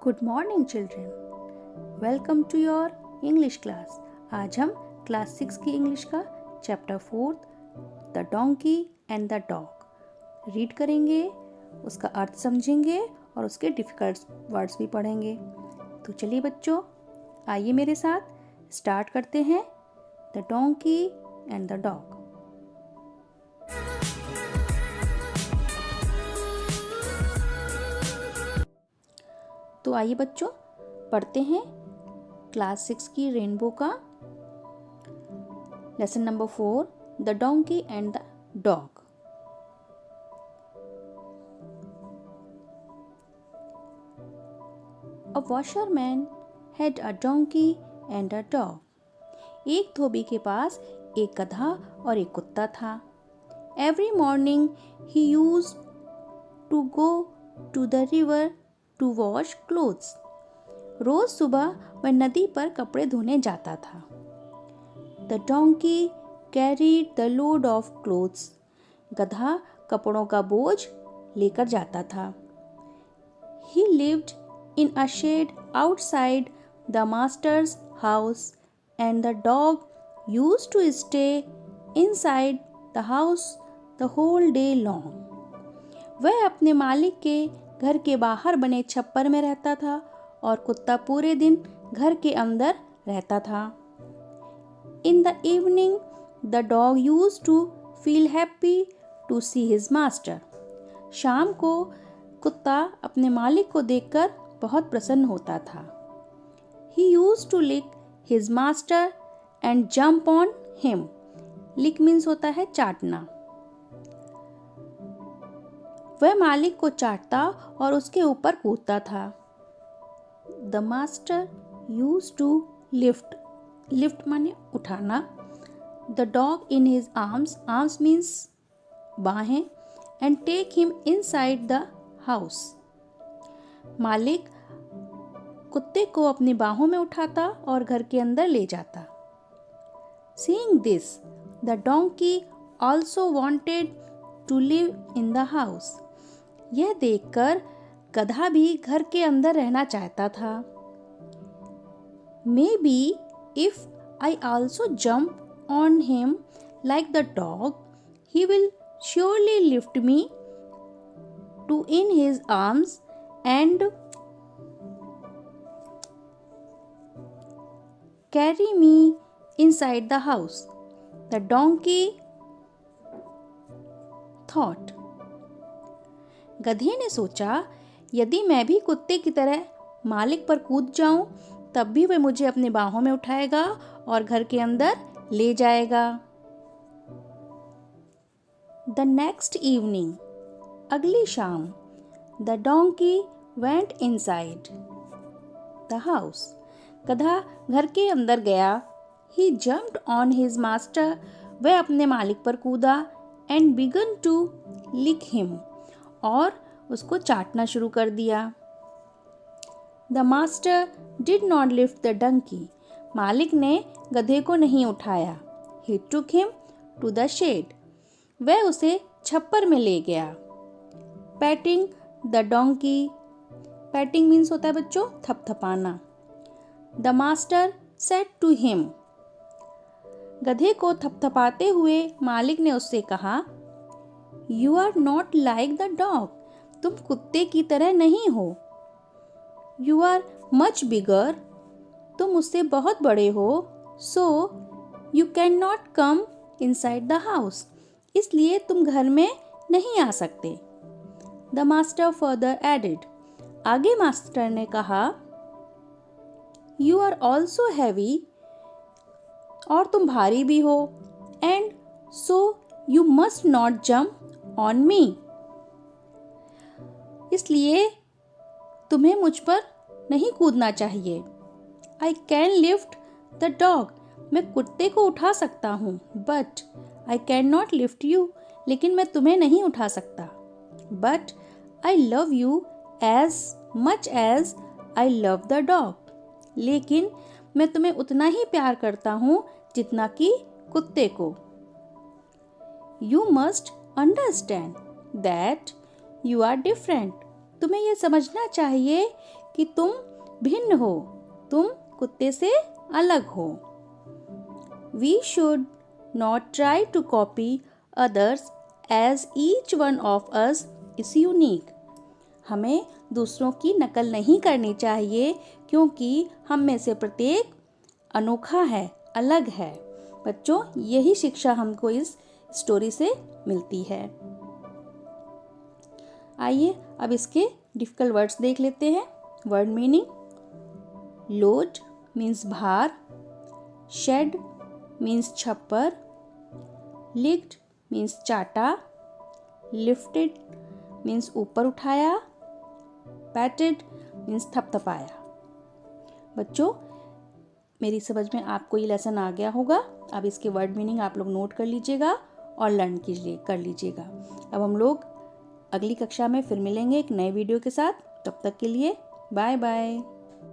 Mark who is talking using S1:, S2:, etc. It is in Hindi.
S1: Good morning children, welcome to your English class. आज हम क्लास 6 की इंग्लिश का chapter 4 the donkey and the dog read करेंगे, उसका अर्थ समझेंगे और उसके डिफ़िकल्ट वर्ड्स भी पढ़ेंगे। तो चलिए बच्चों, आइए मेरे साथ स्टार्ट करते हैं the donkey and the dog. तो आइए बच्चों पढ़ते हैं क्लास 6 की रेनबो का lesson number 4 the donkey and the dog. A washerman had a donkey and a dog. एक धोबी के पास एक गधा और एक कुत्ता था। Every morning he used to go to the river to wash clothes. रोज सुबह वह नदी पर कपड़े धोने जाता था। The donkey carried the load of clothes. गधा कपड़ों का बोझ लेकर जाता था। He lived in a shed outside the master's house and the dog used to stay inside the house the whole day long. वह अपने मालिक के घर के बाहर बने छप्पर में रहता था और कुत्ता पूरे दिन घर के अंदर रहता था। In the evening the dog used to feel happy to see his master. शाम को कुत्ता अपने मालिक को देखकर बहुत प्रसन्न होता था। He used to lick his master and jump on him. Lick means होता है चाटना। वह मालिक को चाटता और उसके ऊपर कूदता था। The master used to lift माने उठाना the dog in his arms. Arms means बाहें। And take him inside the house. मालिक कुत्ते को अपनी बाहों में उठाता और घर के अंदर ले जाता। Seeing this the donkey also wanted to live in the house. यह देखकर गधा भी घर के अंदर रहना चाहता था। Maybe if I also jump on him like the dog he will surely lift me to in his arms and carry me inside the house. The donkey thought. गधे ने सोचा, यदि मैं भी कुत्ते की तरह मालिक पर कूद जाऊं तब भी वह मुझे अपने बाहों में उठाएगा और घर के अंदर ले जाएगा। द नेक्स्ट इवनिंग अगली शाम the donkey went inside the house. गधा घर के अंदर गया। He jumped on his master. वह अपने मालिक पर कूदा and began to lick him और उसको चाटना शुरू कर दिया। The master did not lift the donkey. मालिक ने गधे को नहीं उठाया। He took him to the shed. वह उसे छप्पर में ले गया। Patting the donkey. Patting means होता है बच्चों थपथपाना। The master said to him. गधे को थपथपाते हुए मालिक ने उससे कहा, you are not like the dog. तुम कुत्ते की तरह नहीं हो। You are much bigger. तुम उससे बहुत बड़े हो। So you can not come inside the house. इसलिए तुम घर में नहीं आ सकते। The master further added. आगे मास्टर ने कहा, यू आर ऑल्सो हैवी। और तुम भारी भी हो। And so you must not jump on me. इसलिए तुम्हें मुझ पर नहीं कूदना चाहिए। I can lift the dog. मैं कुत्ते को उठा सकता हूँ। But I can not lift you. लेकिन मैं तुम्हें नहीं उठा सकता। But I love you as much as I love the dog. लेकिन मैं तुम्हें उतना ही प्यार करता हूँ जितना कि कुत्ते को। You must understand that you are different. तुम्हें यह समझना चाहिए कि तुम भिन्न हो, तुम कुत्ते से अलग हो। We should not try to copy others as each one of us is unique. हमें दूसरों की नकल नहीं करनी चाहिए क्योंकि हम में से प्रत्येक अनोखा है, अलग है। बच्चों, यही शिक्षा हमको इस स्टोरी से मिलती है। आइए अब इसके डिफिकल्ट वर्ड्स देख लेते हैं। वर्ड मीनिंग: लोड मीन्स भार, शेड मीन्स छप्पर, लिक्ड मीन्स चाटा, लिफ्टेड मीन्स ऊपर उठाया, पैटेड मीन्स थपथपाया। बच्चों, मेरी समझ में आपको ये लेसन आ गया होगा। अब इसके वर्ड मीनिंग आप लोग नोट कर लीजिएगा और लर्न कर लीजिएगा। अब हम लोग अगली कक्षा में फिर मिलेंगे एक नए वीडियो के साथ। तब तक के लिए बाय बाय।